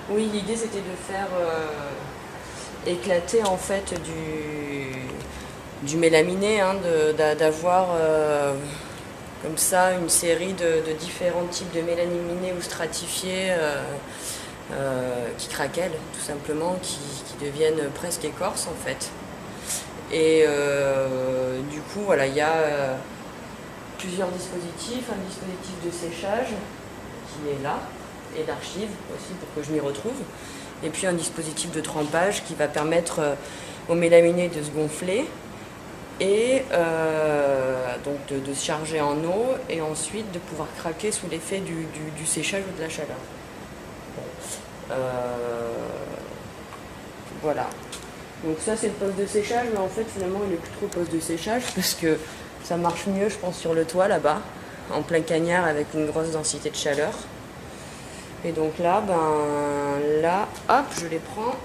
Oui, l'idée c'était de faire éclater en fait du mélaminé, hein, d'avoir comme ça une série de différents types de mélaminé ou stratifiés qui craquellent tout simplement, qui deviennent presque écorce en fait. Et du coup voilà, il y a plusieurs dispositifs, un dispositif de séchage qui est là, et d'archives aussi pour que je m'y retrouve, et puis un dispositif de trempage qui va permettre au mélaminé de se gonfler et donc de se charger en eau et ensuite de pouvoir craquer sous l'effet du séchage ou de la chaleur. Voilà. Donc ça c'est le poste de séchage, mais en fait finalement il n'est plus trop poste de séchage parce que ça marche mieux je pense sur le toit là-bas, en plein cagnard avec une grosse densité de chaleur. Et donc là, hop, je les prends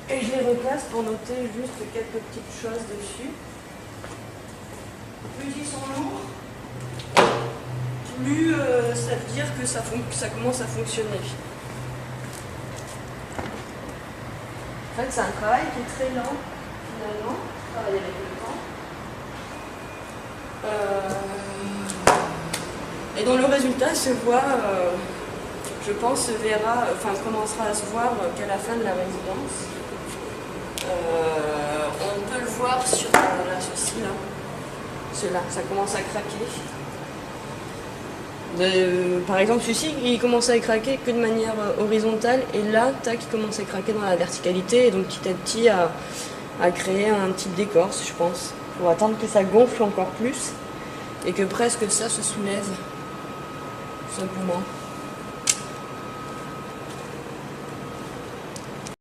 et je les replace pour noter juste quelques petites choses dessus. Plus ils sont lourds, plus ça veut dire que ça commence à fonctionner. En fait, c'est un travail qui est très lent, finalement, travailler avec le temps. Et dont le résultat se voit, je pense, commencera à se voir qu'à la fin de la résidence. On peut le voir sur ceci là. Ceux-là, ça commence à craquer. Par exemple, celui-ci, il commence à craquer que de manière horizontale, et là, tac, il commence à craquer dans la verticalité, et donc petit à petit à créer un type d'écorce, je pense, pour attendre que ça gonfle encore plus, et que presque ça se soulève, tout simplement.